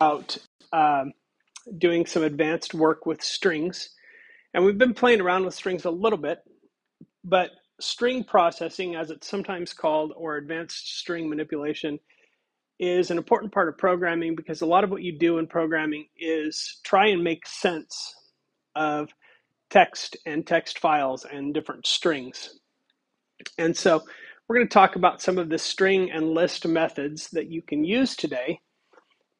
about doing some advanced work with strings. And we've been playing around with strings a little bit, but string processing, as it's sometimes called, or advanced string manipulation, is an important part of programming because a lot of what you do in programming is try and make sense of text and text files and different strings. And so we're going to talk about some of the string and list methods that you can use today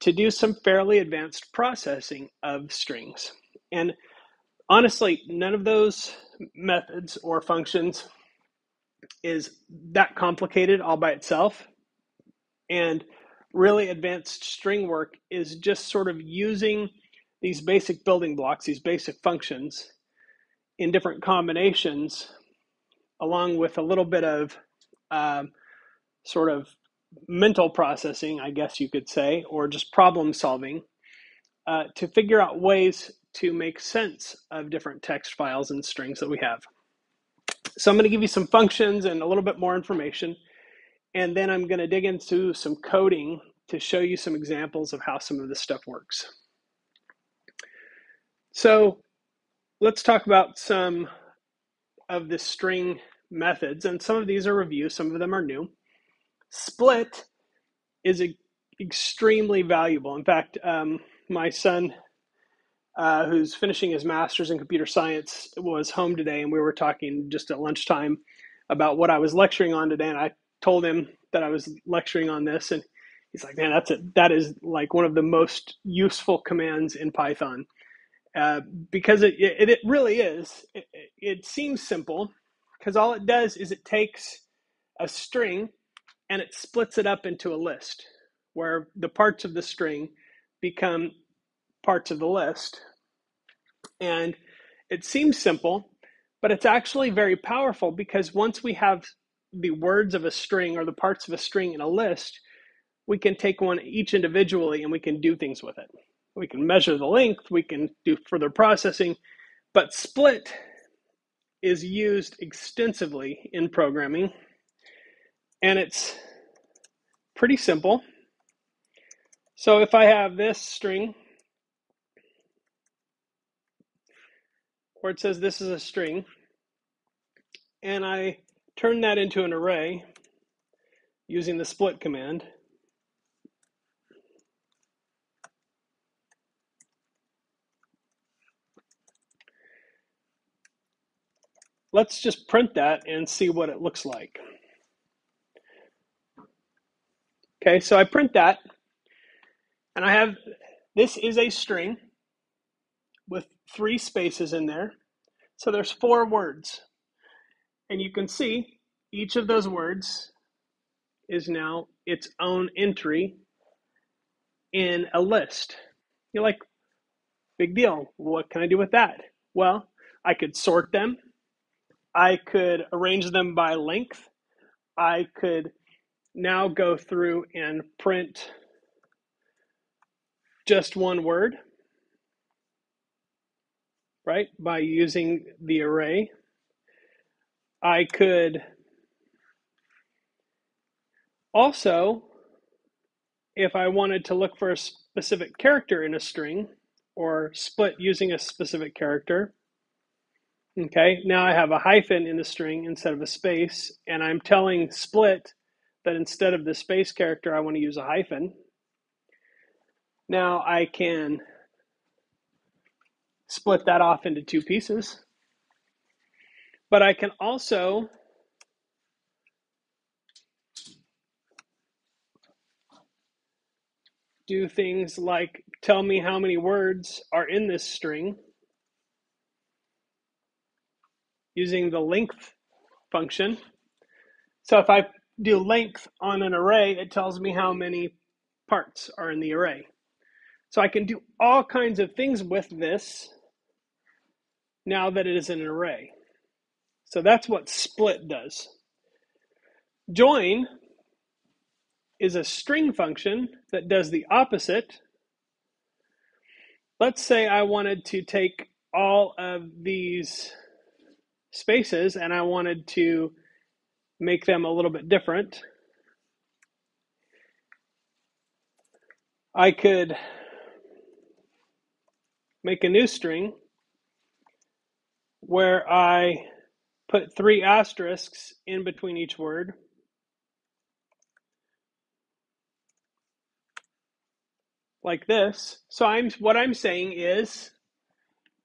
to do some fairly advanced processing of strings. And honestly, none of those methods or functions is that complicated all by itself. And really advanced string work is just sort of using these basic building blocks, these basic functions in different combinations, along with a little bit of sort of mental processing, I guess you could say, or just problem solving to figure out ways to make sense of different text files and strings that we have. So I'm going to give you some functions and a little bit more information, and then I'm going to dig into some coding to show you some examples of how some of this stuff works. So let's talk about some of the string methods, and some of these are reviews, some of them are new. Split is extremely valuable. In fact, my son, who's finishing his master's in computer science, was home today, and we were talking just at lunchtime about what I was lecturing on today, and I told him that I was lecturing on this, and he's like, man, that is like one of the most useful commands in Python, because it really is. It seems simple, because all it does is it takes a string and it splits it up into a list, where the parts of the string become parts of the list. And it seems simple, but it's actually very powerful, because once we have the words of a string or the parts of a string in a list, we can take one each individually and we can do things with it. We can measure the length, we can do further processing, but split is used extensively in programming, and it's pretty simple. So if I have this string where it says this is a string, and I turn that into an array using the split command, let's just print that and see what it looks like. Okay, so I print that, and I have, this is a string with 3 spaces in there. So there's 4 words. And you can see each of those words is now its own entry in a list. You're like, big deal. What can I do with that? Well, I could sort them. I could arrange them by length. I could now go through and print just one word, right, by using the array. I could also, if I wanted to look for a specific character in a string, or split using a specific character, okay, now I have a hyphen in the string instead of a space, and I'm telling split that instead of the space character, I want to use a hyphen. Now I can split that off into 2 pieces, but I can also do things like tell me how many words are in this string using the length function. So if I do length on an array, it tells me how many parts are in the array. So I can do all kinds of things with this now that it is an array. So that's what split does. Join is a string function that does the opposite. Let's say I wanted to take all of these spaces and I wanted to make them a little bit different. I could make a new string where I put 3 asterisks in between each word. Like this. So what I'm saying is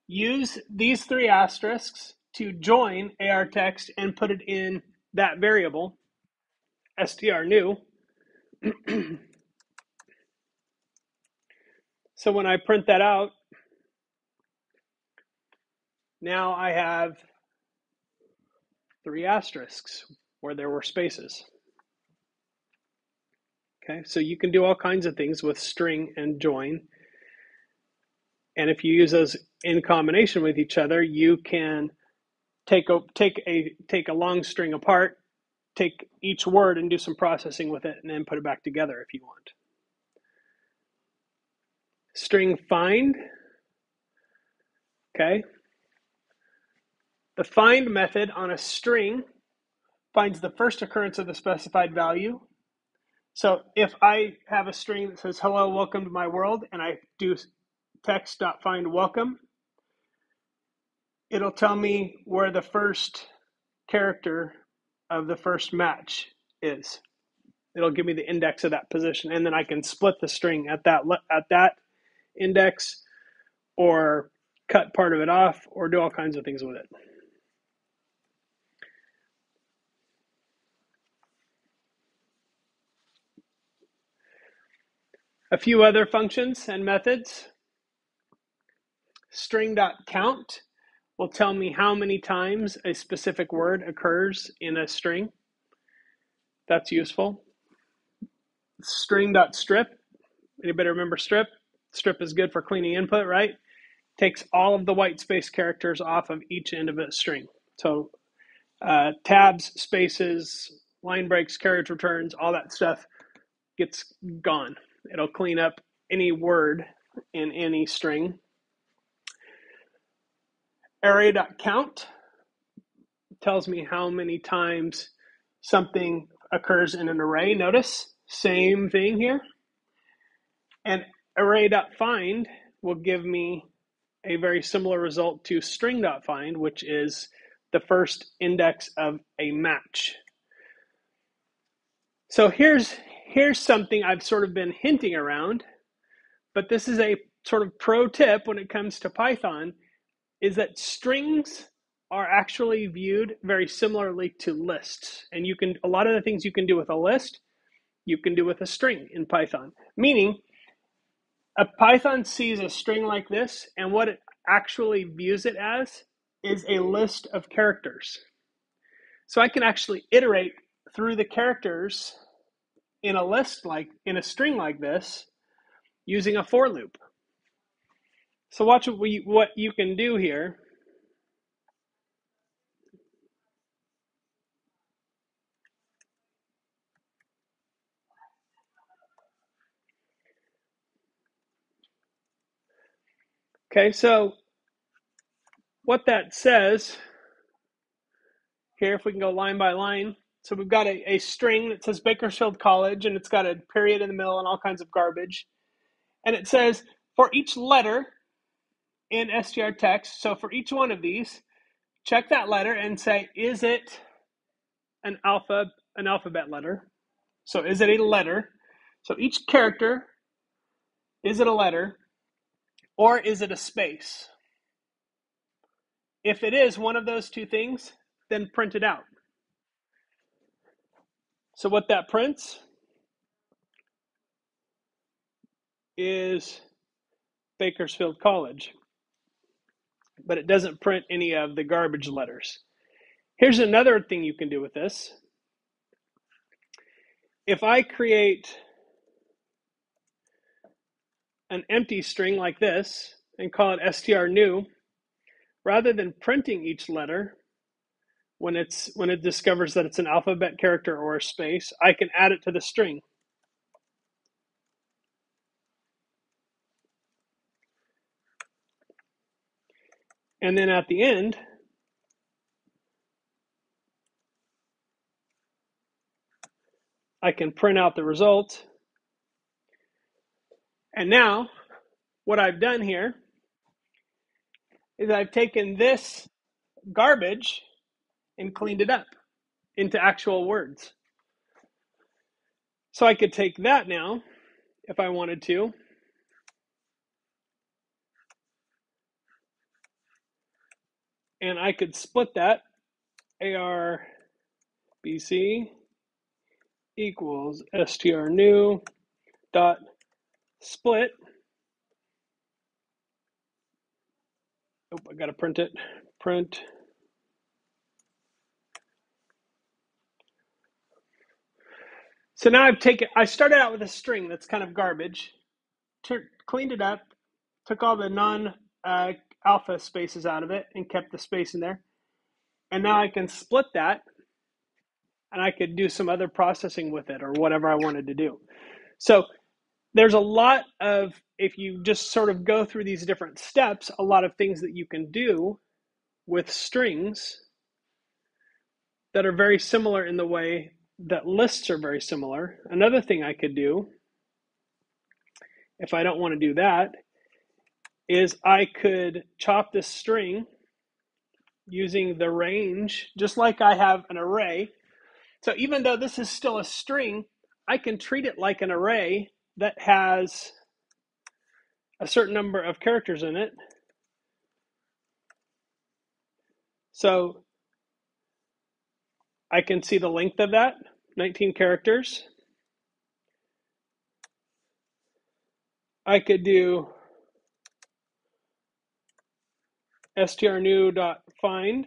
use these 3 asterisks to join AR text and put it in that variable, str new. So when I print that out, now I have 3 asterisks where there were spaces. Okay, so you can do all kinds of things with string and join. And if you use those in combination with each other, you can take a long string apart, take each word and do some processing with it, and then put it back together if you want. String find. Okay. The find method on a string finds the first occurrence of the specified value. So if I have a string that says, hello, welcome to my world, and I do text.findWelcome, it'll tell me where the first character of the first match is. It'll give me the index of that position, and then I can split the string at that index, or cut part of it off, or do all kinds of things with it. A few other functions and methods. String.count will tell me how many times a specific word occurs in a string. That's useful. String.strip. Anybody remember strip? Strip is good for cleaning input, right? Takes all of the white space characters off of each end of a string. So tabs, spaces, line breaks, carriage returns, all that stuff gets gone. It'll clean up any word in any string. Array.count tells me how many times something occurs in an array. Notice, same thing here. And array.find will give me a very similar result to string.find, which is the first index of a match. So here's something I've sort of been hinting around, but this is a sort of pro tip when it comes to Python, is that strings are actually viewed very similarly to lists. And a lot of the things you can do with a list, you can do with a string in Python. Meaning, a Python sees a string like this, and what it actually views it as is a list of characters. So I can actually iterate through the characters in a string like this using a for loop. So watch what you can do here. Okay, so what that says here, if we can go line by line, so we've got a string that says Bakersfield College, and it's got a period in the middle and all kinds of garbage. And it says for each letter in str text, so for each one of these, check that letter and say, is it an alphabet letter? So is it a letter? So each character, is it a letter or is it a space? If it is one of those two things, then print it out. So what that prints is Bakersfield College, but it doesn't print any of the garbage letters. Here's another thing you can do with this. If I create an empty string like this and call it str new, rather than printing each letter when it discovers that it's an alphabet character or a space, I can add it to the string. And then at the end, I can print out the result. And now, what I've done here is I've taken this garbage and cleaned it up into actual words. So I could take that now, if I wanted to, and I could split that. ARBC equals str new dot split. Oh, I gotta print it. Print. So now I started out with a string that's kind of garbage, cleaned it up, took all the non-alpha spaces out of it and kept the space in there. And now I can split that and I could do some other processing with it or whatever I wanted to do. So there's a lot of, if you just sort of go through these different steps, a lot of things that you can do with strings that are very similar in the way that lists are very similar. Another thing I could do, if I don't want to do that, is I could chop this string using the range, just like I have an array. So even though this is still a string, I can treat it like an array that has a certain number of characters in it. So I can see the length of that, 19 characters. I could do strnew.find,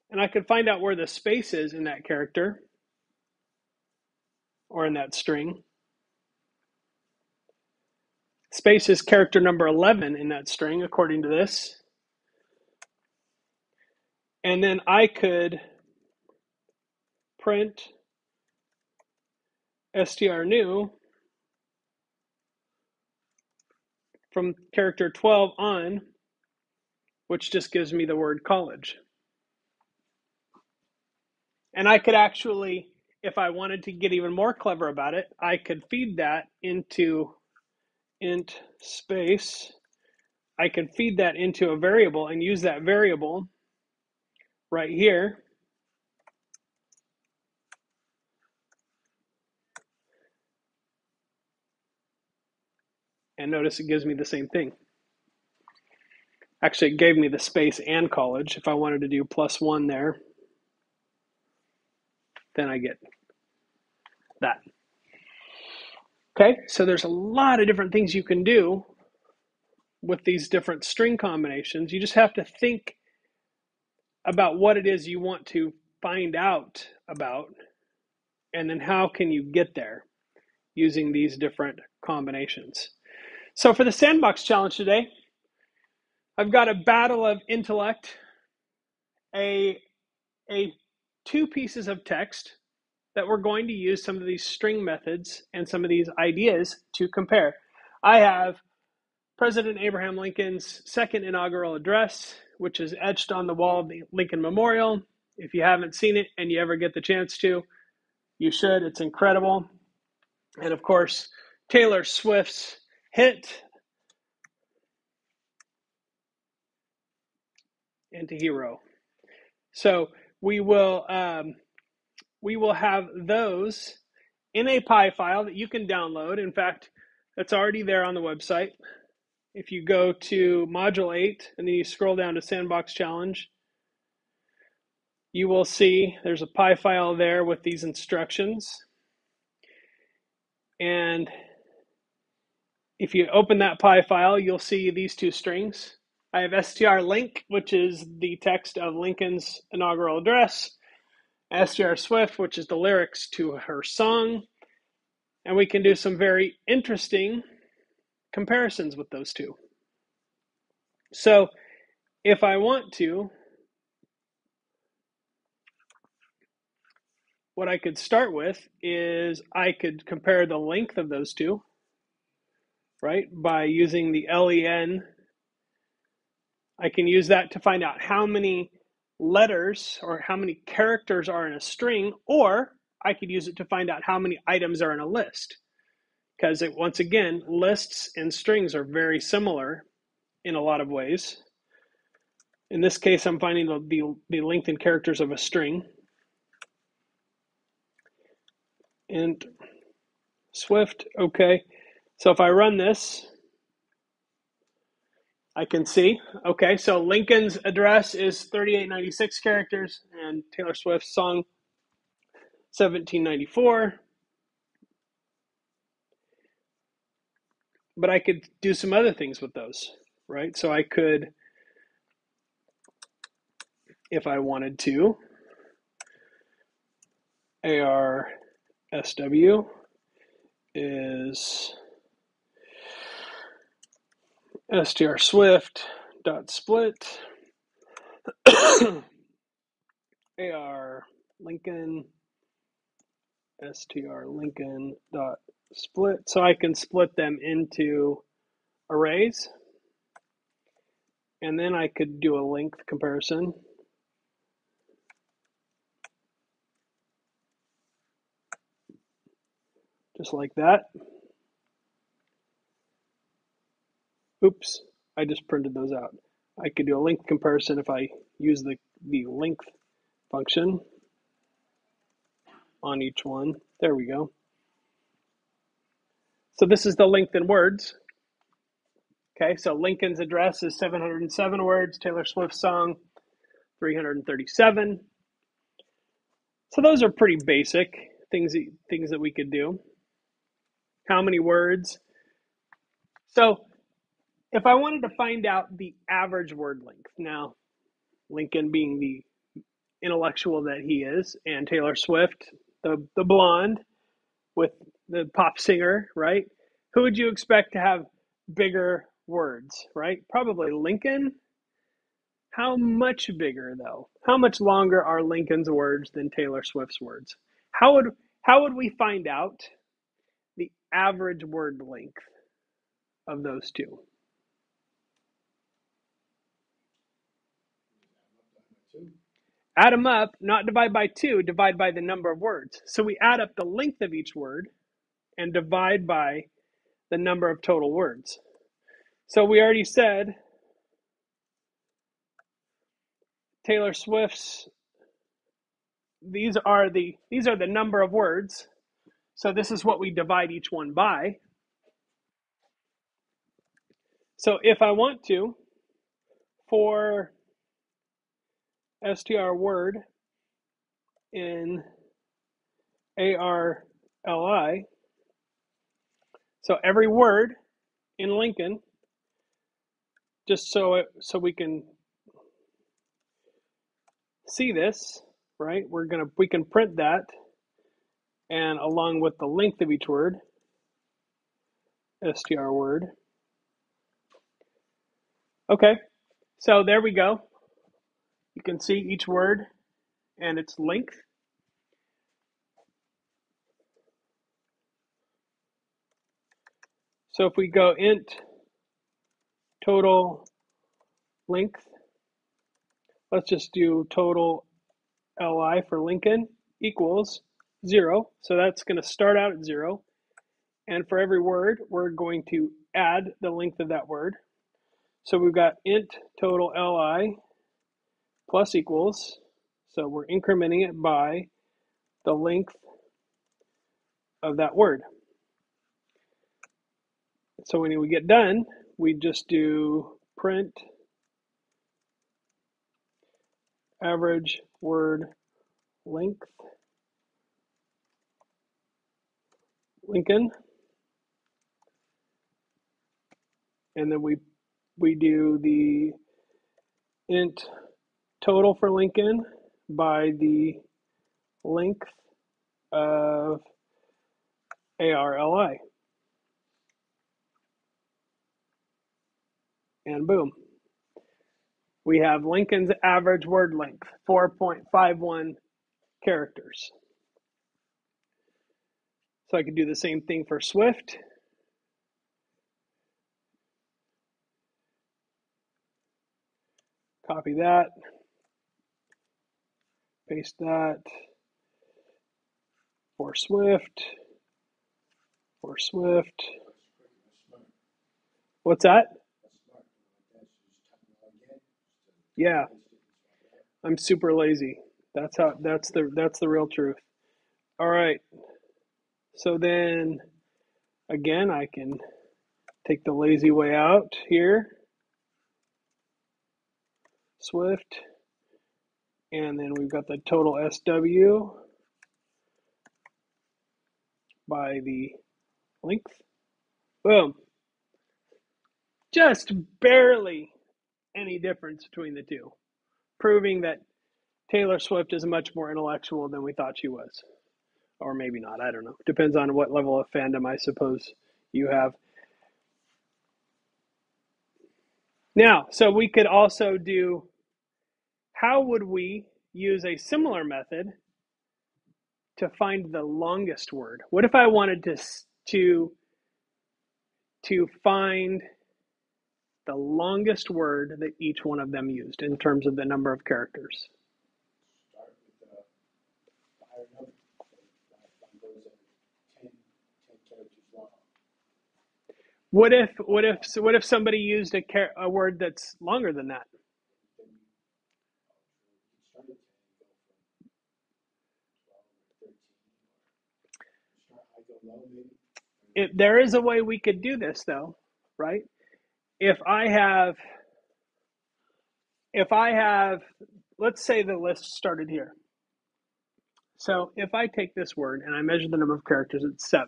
and I could find out where the space is in that character or in that string. Space is character number 11 in that string, according to this. And then I could print strnew from character 12 on, which just gives me the word college. And I could actually, if I wanted to get even more clever about it, I could feed that into int space. I could feed that into a variable and use that variable right here. And notice it gives me the same thing. Actually, it gave me the space and college. If I wanted to do +1 there, then I get that. Okay, so there's a lot of different things you can do with these different string combinations. You just have to think about what it is you want to find out about, and then how can you get there using these different combinations. So for the sandbox challenge today, I've got a battle of intellect, a two pieces of text that we're going to use some of these string methods and some of these ideas to compare. I have President Abraham Lincoln's second inaugural address, which is etched on the wall of the Lincoln Memorial. If you haven't seen it and you ever get the chance to, you should. It's incredible. And of course, Taylor Swift's hit, Antihero. So we will have those in a PI file that you can download. In fact, that's already there on the website. If you go to Module 8 and then you scroll down to Sandbox Challenge, you will see there's a PI file there with these instructions. And if you open that PI file, you'll see these two strings. I have strlink, which is the text of Lincoln's inaugural address, str Swift, which is the lyrics to her song. And we can do some very interesting comparisons with those two. So if I want to, what I could start with is I could compare the length of those two, right, by using the len. I can use that to find out how many letters or how many characters are in a string, or I could use it to find out how many items are in a list. because once again, lists and strings are very similar in a lot of ways. In this case, I'm finding the length in characters of a string. And Swift, okay. So if I run this, I can see, okay, so Lincoln's address is 3896 characters and Taylor Swift's song 1794. But I could do some other things with those, right? So I could, if I wanted to, ARSW is str Swift dot split AR Lincoln str Lincoln dot split. So I can split them into arrays, and then I could do a length comparison. Just like that. Oops, I just printed those out. I could do a length comparison if I use the length function on each one. There we go. So this is the length in words. Okay, so Lincoln's address is 707 words, Taylor Swift's song 337. So those are pretty basic things that we could do. How many words? So if I wanted to find out the average word length, now Lincoln being the intellectual that he is, and Taylor Swift, the blonde with the pop singer, right? Who would you expect to have bigger words, right? Probably Lincoln. How much bigger though? How much longer are Lincoln's words than Taylor Swift's words? How would we find out the average word length of those two? Add them up, not divide by 2, divide by the number of words. So we add up the length of each word and divide by the number of total words. So we already said Taylor Swift's, these are the number of words. So this is what we divide each one by. So if I want to, for str word in ARLI, so every word in Lincoln, just so we can see this, right? We can print that, and along with the length of each word, str word. Okay, so there we go. You can see each word and its length. So if we go int total length, let's just do total li for Lincoln equals 0. So that's going to start out at 0. And for every word, we're going to add the length of that word. So we've got int total li plus equals. So we're incrementing it by the length of that word. So when we get done, we just do print average word length Lincoln, and then we do the int total for Lincoln by the length of ARLI, and boom, we have Lincoln's average word length, 4.51 characters. So I could do the same thing for Swift. Copy that, paste that for Swift, for Swift. What's that? Yeah, I'm super lazy. That's the real truth. All right. So then again, I can take the lazy way out here. Swift. And then we've got the total SW by the length. Boom. Just barely any difference between the two, proving that Taylor Swift is much more intellectual than we thought she was. Or maybe not, I don't know. Depends on what level of fandom I suppose you have. Now, so we could also do, how would we use a similar method to find the longest word? What if I wanted to find the longest word that each one of them used in terms of the number of characters? What if somebody used a word that's longer than that? There is a way we could do this though, right? If I have if I have let's say the list started here. So if I take this word and I measure the number of characters at 7,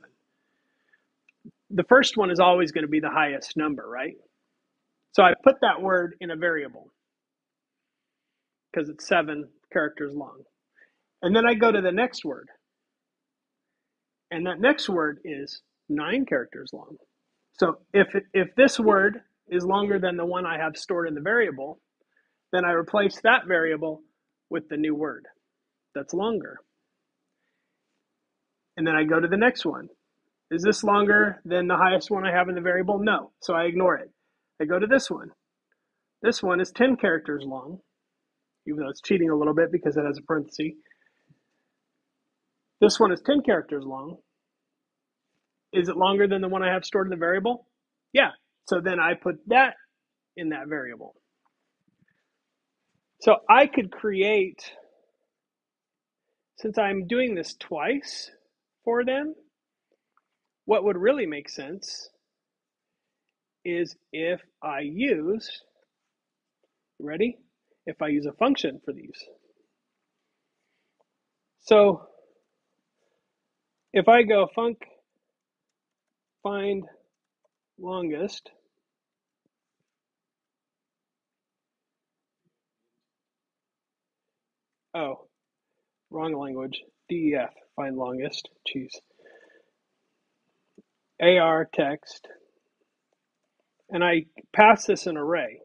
the first one is always going to be the highest number, right? So I put that word in a variable because it's 7 characters long. And then I go to the next word. And that next word is 9 characters long. So if this word is longer than the one I have stored in the variable, then I replace that variable with the new word that's longer. And then I go to the next one. Is this longer than the highest one I have in the variable? No. So I ignore it. I go to this one. This one is 10 characters long, even though it's cheating a little bit because it has a parenthesis. This one is 10 characters long. Is it longer than the one I have stored in the variable? Yeah. So then I put that in that variable. So I could create, since I'm doing this twice for them, what would really make sense is if I use, ready? If I use a function for these. So if I go find longest, oh, wrong language, DEF, find longest, choose AR text, and I pass this an array,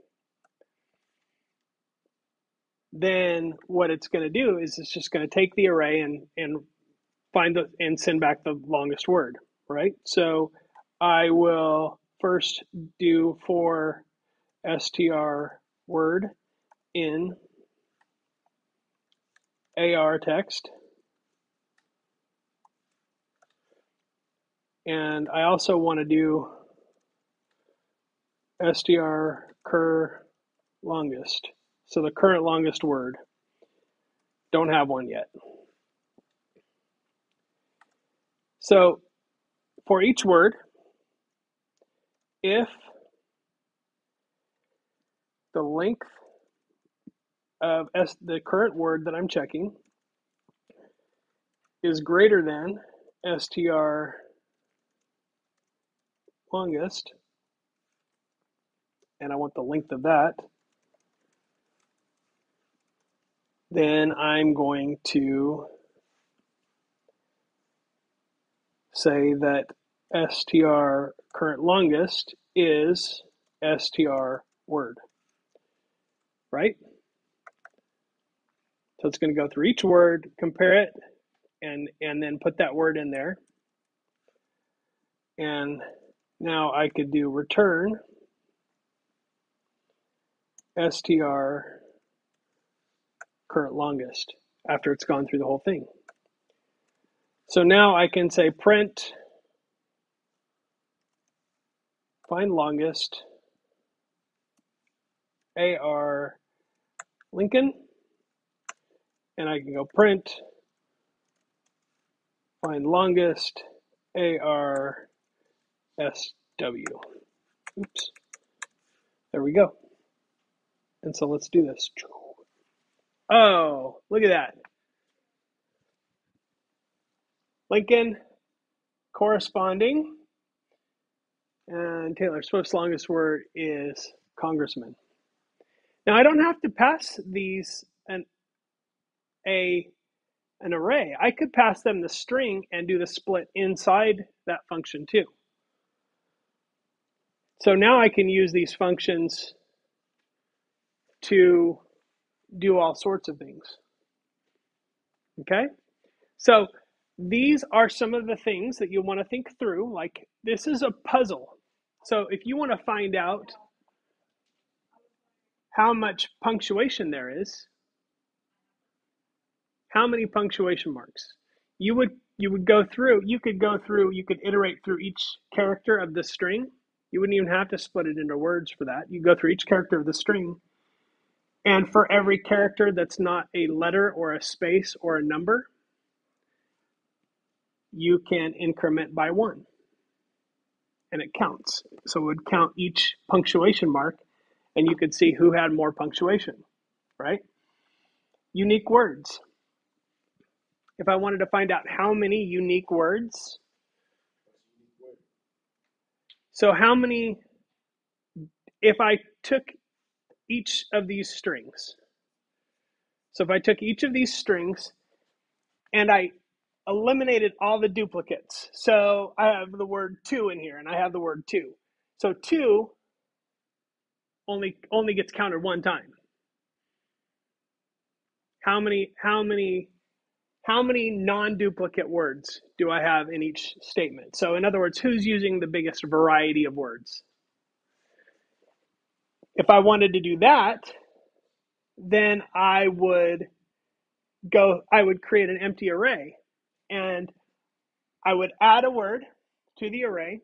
then what it's going to do is it's just going to take the array and send back the longest word, right? So I will first do for str word in AR text. And I also want to do str cur longest. So the current longest word. Don't have one yet. So for each word, if the length of the current word that I'm checking is greater than str longest, and I want the length of that, then I'm going to say that str current longest is str word, right? So it's going to go through each word, compare it, and then put that word in there. And now I could do return str current longest after it's gone through the whole thing. So now I can say print find longest, AR Lincoln, and I can go print, find longest, AR SW. Oops, there we go. And so let's do this. Oh, look at that. Lincoln corresponding, and Taylor Swift's longest word is congressman. Now I don't have to pass these an array. I could pass them the string and do the split inside that function too. So now I can use these functions to do all sorts of things. Okay? So these are some of the things that you want to think through. Like, this is a puzzle. So if you want to find out how much punctuation there is, how many punctuation marks, you could go through, you could iterate through each character of the string. You wouldn't even have to split it into words for that. You go through each character of the string, and for every character that's not a letter or a space or a number, you can increment by 1. And it counts. So it would count each punctuation mark, and you could see who had more punctuation, right? Unique words. If I wanted to find out how many unique words, so how many, if I took each of these strings, so if I took each of these strings and I eliminated all the duplicates, so I have the word two in here and I have the word two. So two only gets counted one time. How many non-duplicate words do I have in each statement? So in other words, who's using the biggest variety of words? If I wanted to do that, then I would create an empty array, and I would add a word to the array.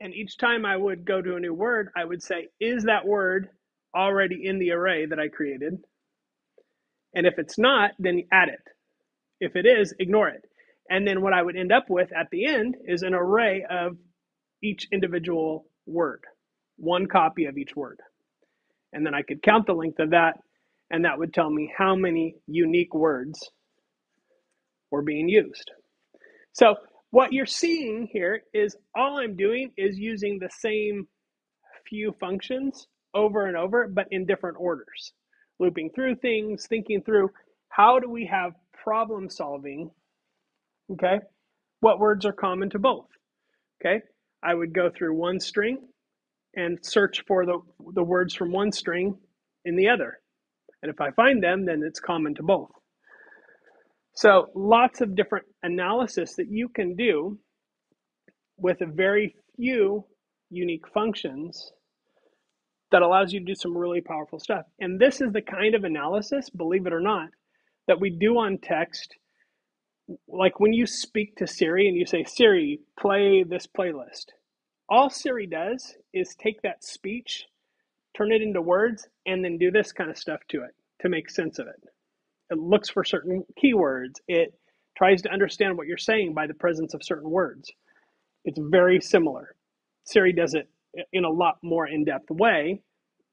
And each time I would go to a new word, I would say, is that word already in the array that I created? And if it's not, then add it. If it is, ignore it. And then what I would end up with at the end is an array of each individual word, one copy of each word. And then I could count the length of that, and that would tell me how many unique words were being used. So what you're seeing here is all I'm doing is using the same few functions over and over, but in different orders. Looping through things, thinking through how do we have problem solving, okay? What words are common to both, okay? I would go through one string and search for the words from one string in the other. And if I find them, then it's common to both. So lots of different analysis that you can do with a very few unique functions that allows you to do some really powerful stuff. And this is the kind of analysis, believe it or not, that we do on text. Like when you speak to Siri and you say, Siri, play this playlist. All Siri does is take that speech, turn it into words, and then do this kind of stuff to it to make sense of it. It looks for certain keywords. It tries to understand what you're saying by the presence of certain words. It's very similar. Siri does it in a lot more in-depth way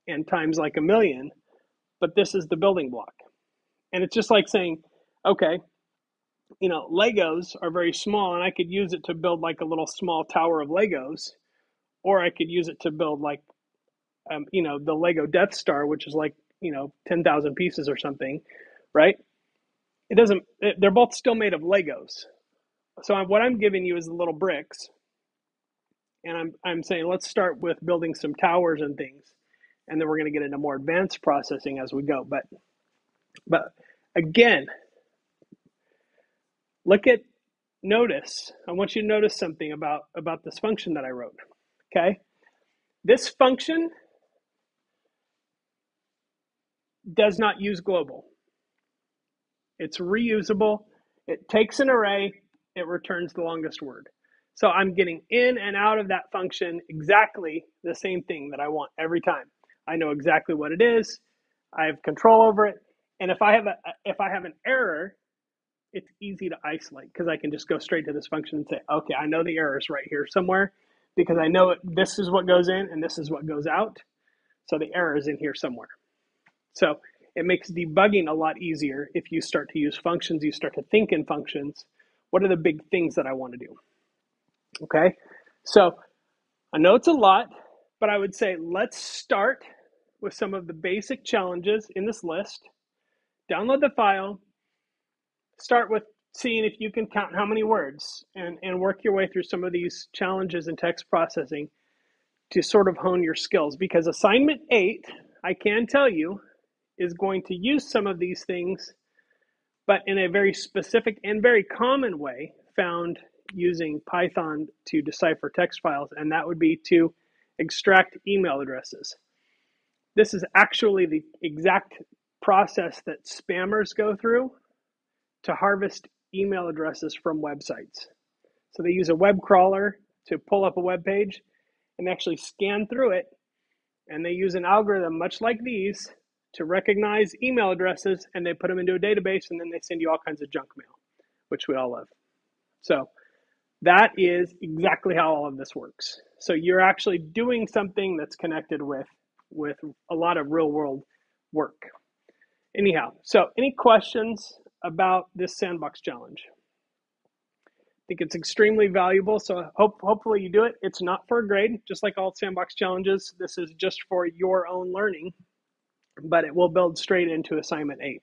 and times like a million, but this is the building block. And it's just like saying, okay, Legos are very small, and I could use it to build like a little small tower of Legos, or I could use it to build like, the Lego Death Star, which is like, 10,000 pieces or something, right? They're both still made of Legos. So what I'm giving you is the little bricks, and I'm saying let's start with building some towers and things, and then we're going to get into more advanced processing as we go. But again, notice. I want you to notice something about this function that I wrote. Okay, this function does not use global. It's reusable. It takes an array. It returns the longest word. So I'm getting in and out of that function exactly the same thing that I want every time. I know exactly what it is. I have control over it. And if I have an error, it's easy to isolate because I can just go straight to this function and say, okay, I know the error is right here somewhere because I know this is what goes in and this is what goes out. So the error is in here somewhere. So it makes debugging a lot easier if you start to use functions, you start to think in functions. What are the big things that I want to do? Okay, so I know it's a lot, but I would say let's start with some of the basic challenges in this list. Download the file, start with seeing if you can count how many words and work your way through some of these challenges in text processing to sort of hone your skills. Because assignment 8, I can tell you, is going to use some of these things, but in a very specific and very common way found using Python to decipher text files, and that would be to extract email addresses. This is actually the exact process that spammers go through to harvest email addresses from websites. So they use a web crawler to pull up a web page and actually scan through it, and they use an algorithm much like these to recognize email addresses, and they put them into a database, and then they send you all kinds of junk mail, which we all love. So that is exactly how all of this works. So you're actually doing something that's connected with a lot of real world work. Anyhow, so any questions about this sandbox challenge? I think it's extremely valuable, so hopefully you do it. It's not for a grade, just like all sandbox challenges. This is just for your own learning, but it will build straight into assignment 8.